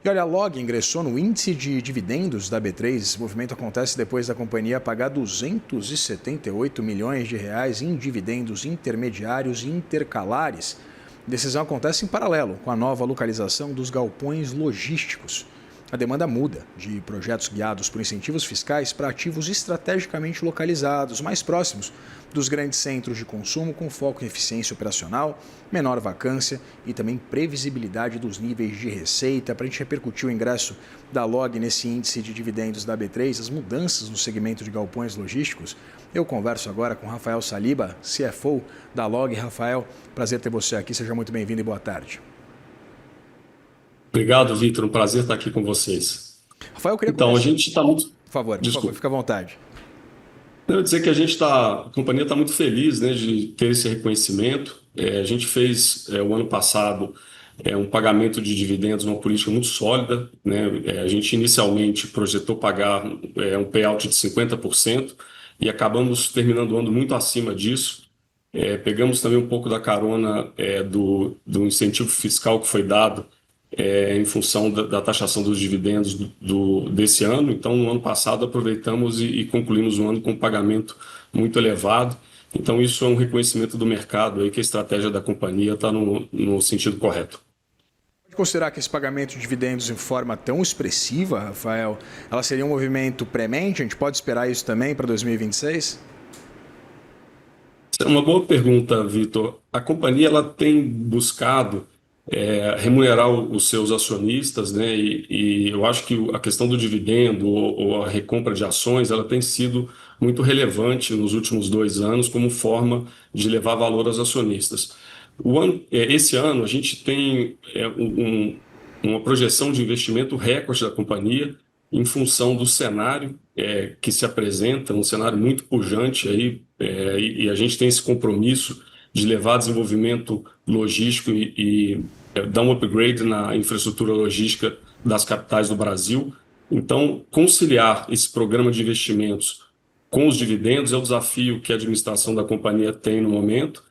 E olha, a Log ingressou no índice de dividendos da B3. Esse movimento acontece depois da companhia pagar 278 milhões de reais em dividendos intermediários e intercalares. A decisão acontece em paralelo com a nova localização dos galpões logísticos. A demanda muda de projetos guiados por incentivos fiscais para ativos estrategicamente localizados, mais próximos dos grandes centros de consumo, com foco em eficiência operacional, menor vacância e também previsibilidade dos níveis de receita. Para a gente repercutir o ingresso da Log nesse índice de dividendos da B3, as mudanças no segmento de galpões logísticos, eu converso agora com Rafael Saliba, CFO da Log. Rafael, prazer ter você aqui, seja muito bem-vindo e boa tarde. Obrigado, Victor. Um prazer estar aqui com vocês. Rafael, eu queria Então, a começar. gente está muito. Por favor, Desculpa. fica à vontade. Eu ia dizer que a companhia está muito feliz, né, de ter esse reconhecimento. A gente fez o ano passado um pagamento de dividendos, uma política muito sólida, né? A gente inicialmente projetou pagar um payout de 50% e acabamos terminando o ano muito acima disso. Pegamos também um pouco da carona do incentivo fiscal que foi dado em função da taxação dos dividendos desse ano. Então, no ano passado, aproveitamos e concluímos o ano com um pagamento muito elevado. Então, isso é um reconhecimento do mercado, aí, que a estratégia da companhia está no sentido correto. Pode considerar que esse pagamento de dividendos em forma tão expressiva, Rafael, ela seria um movimento premente? A gente pode esperar isso também para 2026? É uma boa pergunta, Vitor. A companhia ela tem buscado remunerar os seus acionistas, né? E eu acho que a questão do dividendo ou a recompra de ações ela tem sido muito relevante nos últimos 2 anos como forma de levar valor aos acionistas. Esse ano a gente tem uma projeção de investimento recorde da companhia em função do cenário que se apresenta, um cenário muito pujante aí, e a gente tem esse compromisso de levar desenvolvimento logístico e dar um upgrade na infraestrutura logística das capitais do Brasil. Então, conciliar esse programa de investimentos com os dividendos é o desafio que a administração da companhia tem no momento,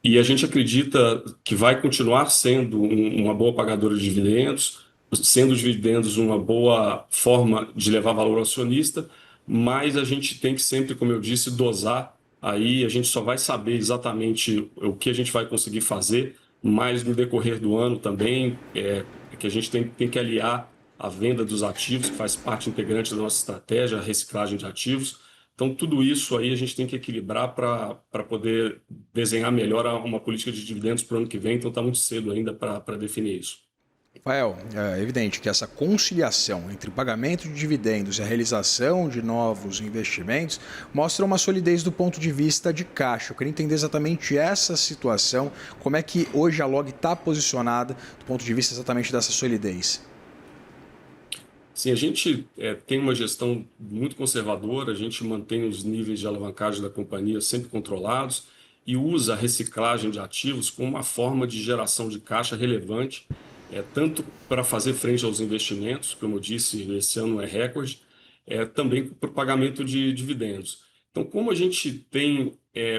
e a gente acredita que vai continuar sendo uma boa pagadora de dividendos, sendo os dividendos uma boa forma de levar valor ao acionista, mas a gente tem que sempre, como eu disse, dosar. Aí a gente só vai saber exatamente o que a gente vai conseguir fazer, mas no decorrer do ano também que a gente tem que aliar a venda dos ativos, que faz parte integrante da nossa estratégia, a reciclagem de ativos. Então, tudo isso aí a gente tem que equilibrar para poder desenhar melhor uma política de dividendos para o ano que vem. Então, está muito cedo ainda para definir isso. Rafael, é evidente que essa conciliação entre o pagamento de dividendos e a realização de novos investimentos mostra uma solidez do ponto de vista de caixa. Eu queria entender exatamente essa situação, como é que hoje a Log está posicionada do ponto de vista exatamente dessa solidez. Sim, a gente tem uma gestão muito conservadora, a gente mantém os níveis de alavancagem da companhia sempre controlados e usa a reciclagem de ativos como uma forma de geração de caixa relevante, tanto para fazer frente aos investimentos, como eu disse, esse ano é recorde, também para o pagamento de dividendos. Então, como a gente tem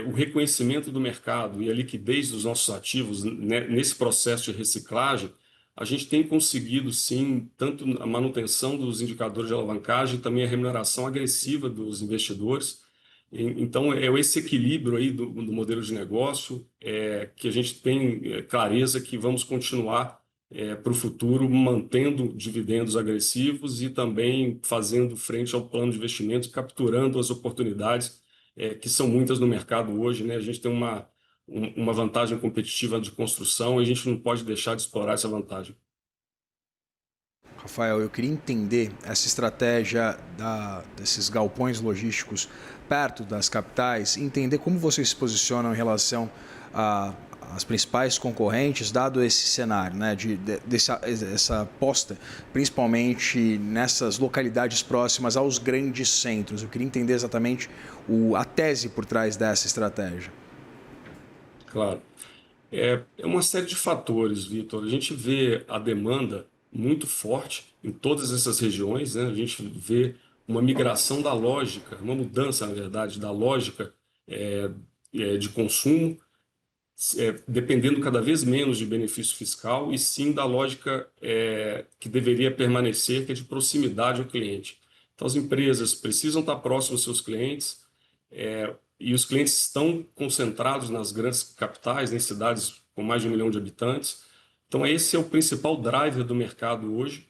o reconhecimento do mercado e a liquidez dos nossos ativos nesse processo de reciclagem, a gente tem conseguido, sim, tanto a manutenção dos indicadores de alavancagem, também a remuneração agressiva dos investidores. Então, é esse equilíbrio aí do modelo de negócio que a gente tem clareza que vamos continuar para o futuro, mantendo dividendos agressivos e também fazendo frente ao plano de investimentos, capturando as oportunidades que são muitas no mercado hoje, né? A gente tem uma vantagem competitiva de construção e a gente não pode deixar de explorar essa vantagem. Rafael, eu queria entender essa estratégia desses galpões logísticos perto das capitais, entender como vocês se posicionam em relação às principais concorrentes, dado esse cenário, né, essa aposta, principalmente nessas localidades próximas aos grandes centros. Eu queria entender exatamente a tese por trás dessa estratégia. Claro. É uma série de fatores, Vitor. A gente vê a demanda muito forte em todas essas regiões, né? A gente vê uma migração da lógica, uma mudança, na verdade, da lógica de consumo, dependendo cada vez menos de benefício fiscal e sim da lógica que deveria permanecer, que é de proximidade ao cliente. Então, as empresas precisam estar próximas aos seus clientes, e os clientes estão concentrados nas grandes capitais, em cidades com mais de 1 milhão de habitantes. Então, esse é o principal driver do mercado hoje,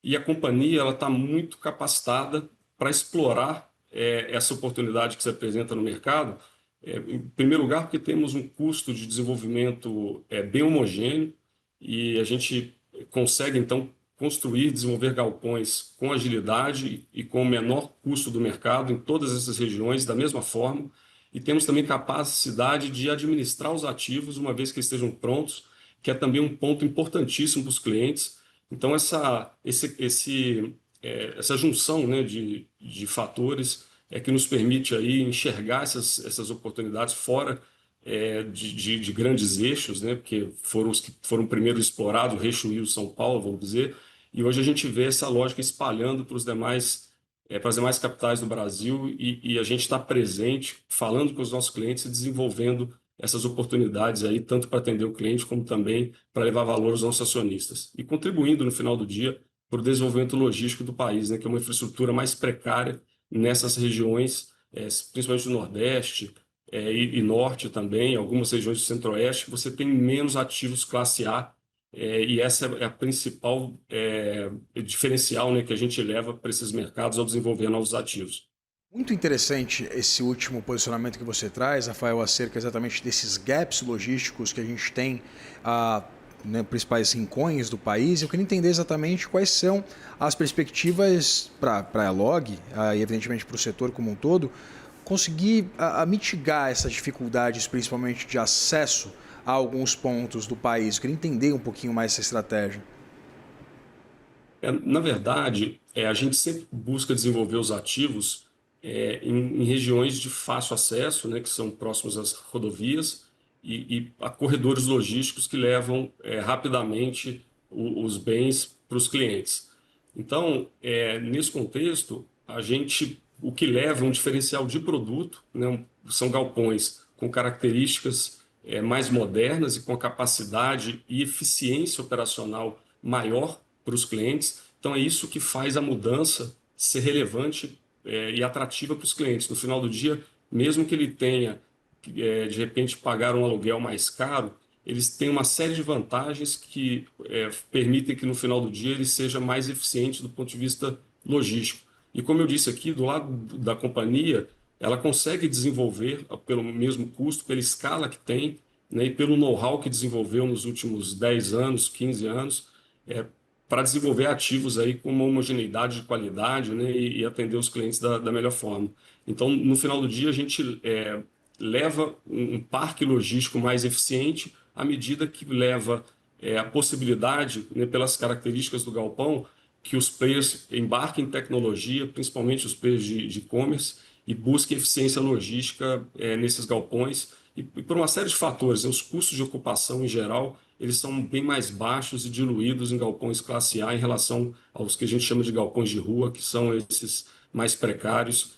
e a companhia ela está muito capacitada para explorar essa oportunidade que se apresenta no mercado. Em primeiro lugar, porque temos um custo de desenvolvimento bem homogêneo e a gente consegue, então, construir, desenvolver galpões com agilidade e com o menor custo do mercado em todas essas regiões da mesma forma. E temos também capacidade de administrar os ativos uma vez que estejam prontos, que é também um ponto importantíssimo para os clientes. Então, essa junção, né, de fatores é que nos permite aí enxergar essas oportunidades fora de grandes eixos, né, porque foram os que foram primeiro explorados, o eixo Rio-São Paulo, vamos dizer, e hoje a gente vê essa lógica espalhando para as demais capitais do Brasil e a gente está presente, falando com os nossos clientes e desenvolvendo essas oportunidades aí, tanto para atender o cliente, como também para levar valor aos nossos acionistas. E contribuindo, no final do dia, para o desenvolvimento logístico do país, né, que é uma infraestrutura mais precária nessas regiões, principalmente do Nordeste e Norte também, algumas regiões do Centro-Oeste, você tem menos ativos classe A, e essa é a principal diferencial, né, que a gente leva para esses mercados ao desenvolver novos ativos. Muito interessante esse último posicionamento que você traz, Rafael, acerca exatamente desses gaps logísticos que a gente tem né, principais rincões do país. Eu queria entender exatamente quais são as perspectivas para a Elog e evidentemente para o setor como um todo, conseguir mitigar essas dificuldades, principalmente de acesso a alguns pontos do país. Eu queria entender um pouquinho mais essa estratégia. Na verdade, a gente sempre busca desenvolver os ativos em regiões de fácil acesso, né, que são próximos às rodovias e a corredores logísticos que levam rapidamente os bens para os clientes. Então, nesse contexto, o que leva um diferencial de produto, né, são galpões com características mais modernas e com capacidade e eficiência operacional maior para os clientes. Então, é isso que faz a mudança ser relevante e atrativa para os clientes. No final do dia, mesmo que ele tenha, de repente, pagar um aluguel mais caro, eles têm uma série de vantagens que permitem que, no final do dia, ele seja mais eficiente do ponto de vista logístico. E, como eu disse aqui, do lado da companhia, ela consegue desenvolver, pelo mesmo custo, pela escala que tem, né, e pelo know-how que desenvolveu nos últimos 10 anos, 15 anos, para desenvolver ativos aí com uma homogeneidade de qualidade, né, e atender os clientes da melhor forma. Então, no final do dia, a gente leva um parque logístico mais eficiente à medida que leva a possibilidade, né, pelas características do galpão, que os players embarquem em tecnologia, principalmente os players de e-commerce, e busquem eficiência logística nesses galpões. E por uma série de fatores, os custos de ocupação em geral, eles são bem mais baixos e diluídos em galpões classe A em relação aos que a gente chama de galpões de rua, que são esses mais precários,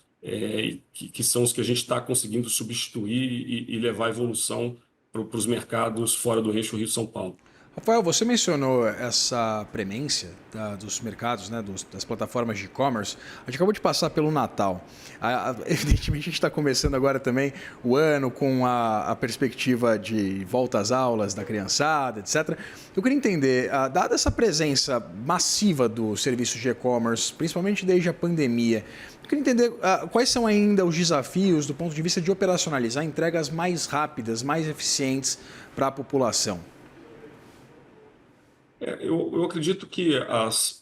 que são os que a gente está conseguindo substituir e levar a evolução para os mercados fora do eixo Rio-São Paulo. Rafael, você mencionou essa premência dos mercados, né, das plataformas de e-commerce. A gente acabou de passar pelo Natal. Evidentemente, a gente está começando agora também o ano com a perspectiva de volta às aulas da criançada, etc. Eu queria entender, dada essa presença massiva dos serviços de e-commerce, principalmente desde a pandemia, eu queria entender quais são ainda os desafios do ponto de vista de operacionalizar entregas mais rápidas, mais eficientes para a população. Eu acredito que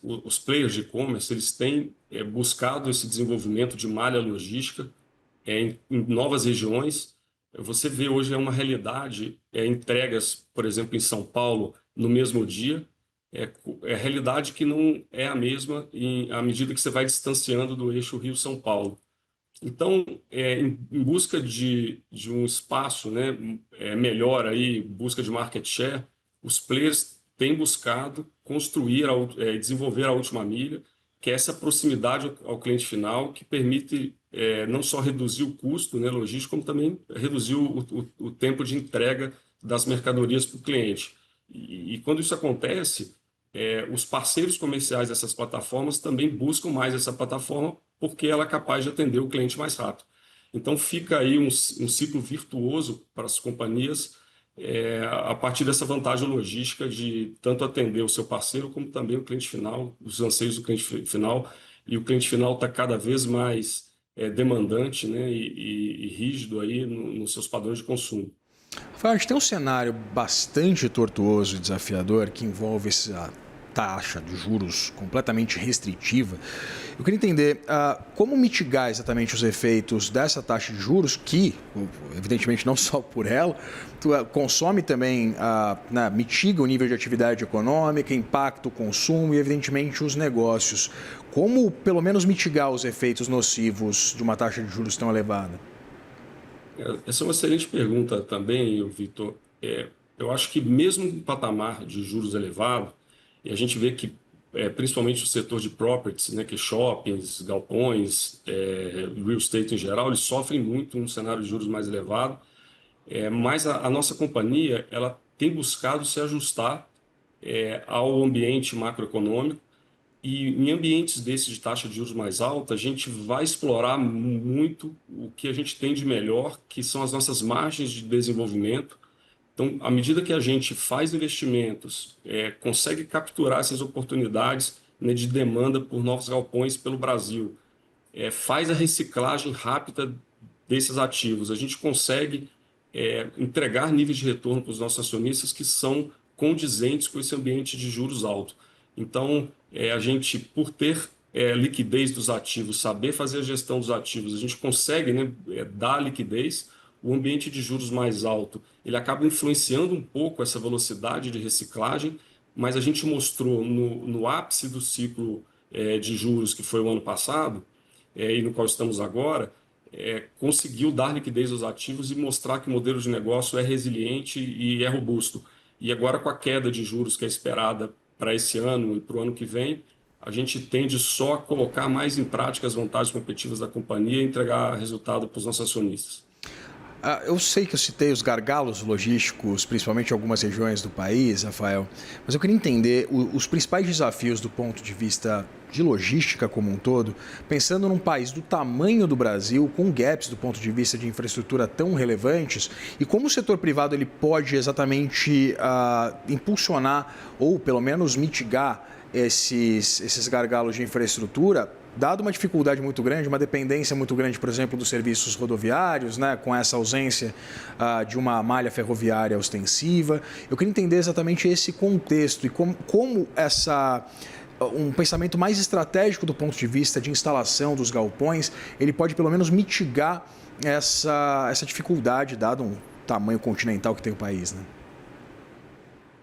os players de e-commerce eles têm buscado esse desenvolvimento de malha logística em novas regiões. Você vê hoje uma realidade, entregas, por exemplo, em São Paulo, no mesmo dia, é realidade que não é a mesma à medida que você vai distanciando do eixo Rio-São Paulo. Então, em busca de um espaço, né, melhor aí, busca de market share, os players têm buscado construir, desenvolver a última milha, que é essa proximidade ao cliente final, que permite não só reduzir o custo, né, logístico, como também reduzir o tempo de entrega das mercadorias para o cliente. E quando isso acontece, os parceiros comerciais dessas plataformas também buscam mais essa plataforma porque ela é capaz de atender o cliente mais rápido. Então fica aí um ciclo virtuoso para as companhias a partir dessa vantagem logística de tanto atender o seu parceiro como também o cliente final, os anseios do cliente final, e o cliente final está cada vez mais demandante, né, e rígido aí nos seus padrões de consumo. Rafael, a gente tem um cenário bastante tortuoso e desafiador que envolve essa taxa de juros completamente restritiva. Eu queria entender como mitigar exatamente os efeitos dessa taxa de juros, que, evidentemente, não só por ela, consome também, mitiga o nível de atividade econômica, impacta o consumo e, evidentemente, os negócios. Como, pelo menos, mitigar os efeitos nocivos de uma taxa de juros tão elevada? Essa é uma excelente pergunta também, Vitor. Eu acho que mesmo com um patamar de juros elevado, e a gente vê que principalmente o setor de properties, né, que shoppings, galpões, real estate em geral, eles sofrem muito num cenário de juros mais elevado, mas a nossa companhia ela tem buscado se ajustar ao ambiente macroeconômico. E em ambientes desses de taxa de juros mais alta, a gente vai explorar muito o que a gente tem de melhor, que são as nossas margens de desenvolvimento. Então, à medida que a gente faz investimentos, consegue capturar essas oportunidades, né, de demanda por novos galpões pelo Brasil, faz a reciclagem rápida desses ativos, a gente consegue entregar níveis de retorno para os nossos acionistas que são condizentes com esse ambiente de juros alto. Então, a gente, por ter liquidez dos ativos, saber fazer a gestão dos ativos, a gente consegue, né, dar liquidez. O ambiente de juros mais alto, ele acaba influenciando um pouco essa velocidade de reciclagem, mas a gente mostrou no ápice do ciclo de juros, que foi o ano passado, e no qual estamos agora, conseguiu dar liquidez aos ativos e mostrar que o modelo de negócio é resiliente e é robusto. E agora, com a queda de juros que é esperada para esse ano e para o ano que vem, a gente tende só a colocar mais em prática as vantagens competitivas da companhia e entregar resultado para os nossos acionistas. Eu sei que eu citei os gargalos logísticos, principalmente em algumas regiões do país, Rafael, mas eu queria entender os principais desafios do ponto de vista de logística como um todo, pensando num país do tamanho do Brasil, com gaps do ponto de vista de infraestrutura tão relevantes, e como o setor privado ele pode exatamente impulsionar ou pelo menos mitigar esses gargalos de infraestrutura, dado uma dificuldade muito grande, uma dependência muito grande, por exemplo, dos serviços rodoviários, né, com essa ausência de uma malha ferroviária ostensiva. Eu queria entender exatamente esse contexto e como um pensamento mais estratégico do ponto de vista de instalação dos galpões, ele pode pelo menos mitigar essa dificuldade, dado um tamanho continental que tem o país, né?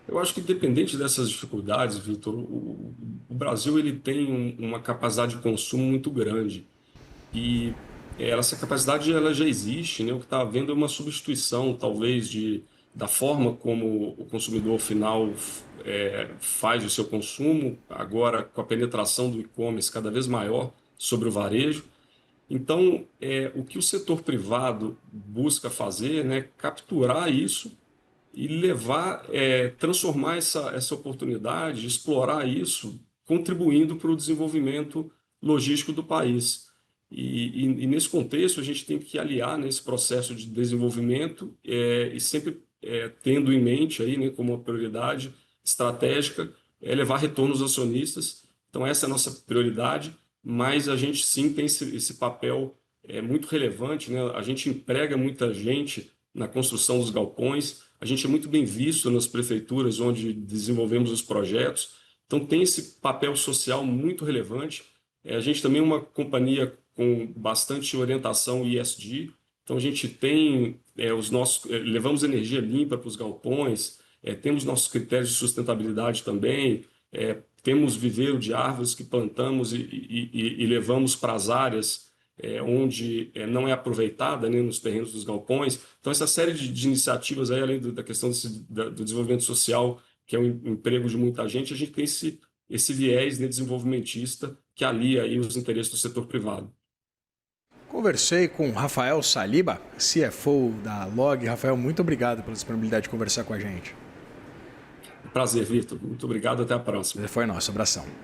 Eu acho que independente dessas dificuldades, Vitor, o Brasil ele tem uma capacidade de consumo muito grande e essa capacidade ela já existe, né? O que está havendo é uma substituição, talvez, da forma como o consumidor final faz o seu consumo, agora com a penetração do e-commerce cada vez maior sobre o varejo. Então, o que o setor privado busca fazer, né, capturar isso e levar, transformar essa oportunidade, explorar isso, contribuindo para o desenvolvimento logístico do país. E nesse contexto, a gente tem que aliar nesse processo de desenvolvimento e sempre tendo em mente aí, né, como uma prioridade estratégica, levar retorno aos acionistas. Então, essa é a nossa prioridade, mas a gente sim tem esse papel muito relevante, né? A gente emprega muita gente na construção dos galpões, a gente é muito bem visto nas prefeituras onde desenvolvemos os projetos, então tem esse papel social muito relevante. A gente também é uma companhia com bastante orientação ESG, então a gente tem levamos energia limpa para os galpões, temos nossos critérios de sustentabilidade também, temos viveiro de árvores que plantamos e levamos para as áreas onde não é aproveitada, né, nos terrenos dos galpões. Então, essa série de iniciativas, aí, além da questão do desenvolvimento social, que é o emprego de muita gente, a gente tem esse viés, né, desenvolvimentista que alia aí os interesses do setor privado. Conversei com Rafael Saliba, CFO da Log. Rafael, muito obrigado pela disponibilidade de conversar com a gente. Prazer, Vitor. Muito obrigado. Até a próxima. Foi nosso. Abração.